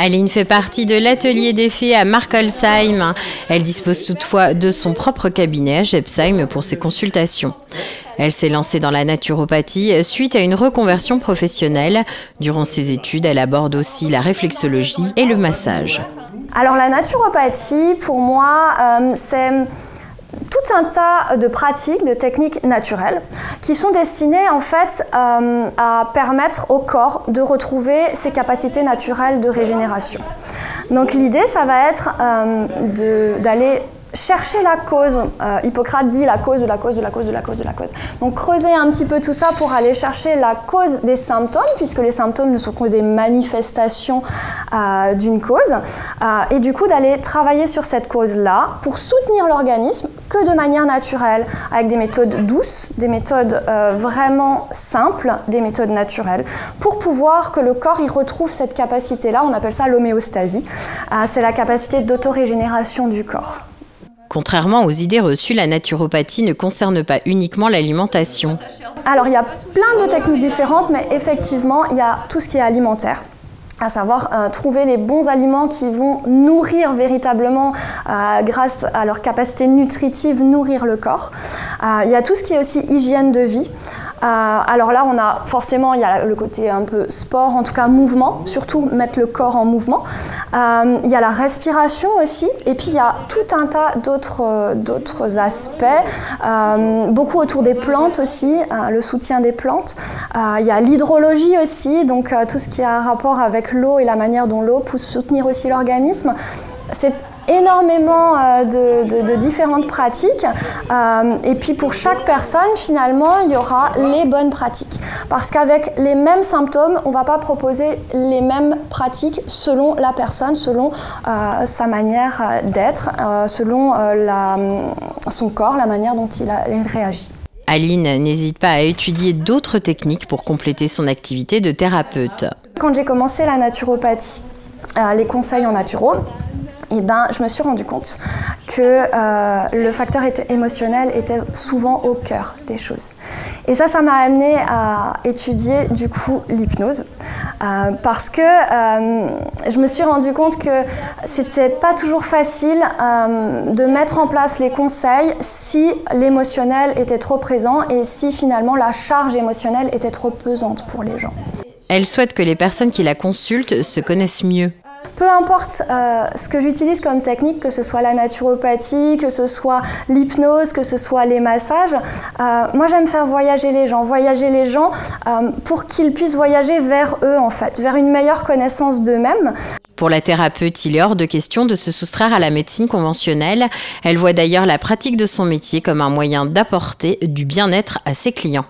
Aline fait partie de l'atelier des fées à Markolsheim. Elle dispose toutefois de son propre cabinet à Jebsheim pour ses consultations. Elle s'est lancée dans la naturopathie suite à une reconversion professionnelle. Durant ses études, elle aborde aussi la réflexologie et le massage. Alors la naturopathie, pour moi, c'est tout un tas de pratiques, de techniques naturelles qui sont destinées en fait à permettre au corps de retrouver ses capacités naturelles de régénération. Donc l'idée, ça va être d'aller chercher la cause. Hippocrate dit la cause de la cause de la cause de la cause de la cause. Donc creuser un petit peu tout ça pour aller chercher la cause des symptômes, puisque les symptômes ne sont que des manifestations d'une cause. Et du coup d'aller travailler sur cette cause-là pour soutenir l'organisme que de manière naturelle, avec des méthodes douces, des méthodes vraiment simples, des méthodes naturelles, pour pouvoir que le corps y retrouve cette capacité-là. On appelle ça l'homéostasie. C'est la capacité d'autorégénération du corps. Contrairement aux idées reçues, la naturopathie ne concerne pas uniquement l'alimentation. Alors il y a plein de techniques différentes, mais effectivement il y a tout ce qui est alimentaire. À savoir trouver les bons aliments qui vont nourrir véritablement, grâce à leur capacité nutritive, nourrir le corps. Il y a tout ce qui est aussi hygiène de vie. Alors là, il y a le côté un peu sport, en tout cas mouvement, surtout mettre le corps en mouvement. Il y a la respiration aussi, et puis il y a tout un tas d'autres aspects, beaucoup autour des plantes aussi, le soutien des plantes. Il y a l'hydrologie aussi, donc tout ce qui a un rapport avec l'eau et la manière dont l'eau peut soutenir aussi l'organisme. C'est énormément de différentes pratiques et puis pour chaque personne finalement il y aura les bonnes pratiques parce qu'avec les mêmes symptômes on ne va pas proposer les mêmes pratiques selon la personne, selon sa manière d'être, selon son corps, la manière dont il réagit. Aline n'hésite pas à étudier d'autres techniques pour compléter son activité de thérapeute. Quand j'ai commencé la naturopathie, les conseils en naturo, je me suis rendu compte que le facteur émotionnel était souvent au cœur des choses. Et ça m'a amené à étudier du coup l'hypnose parce que je me suis rendu compte que c'était pas toujours facile de mettre en place les conseils si l'émotionnel était trop présent et si finalement la charge émotionnelle était trop pesante pour les gens. Elle souhaite que les personnes qui la consultent se connaissent mieux. Peu importe ce que j'utilise comme technique, que ce soit la naturopathie, que ce soit l'hypnose, que ce soit les massages, moi j'aime faire voyager les gens pour qu'ils puissent voyager vers eux en fait, vers une meilleure connaissance d'eux-mêmes. Pour la thérapeute, il est hors de question de se soustraire à la médecine conventionnelle. Elle voit d'ailleurs la pratique de son métier comme un moyen d'apporter du bien-être à ses clients.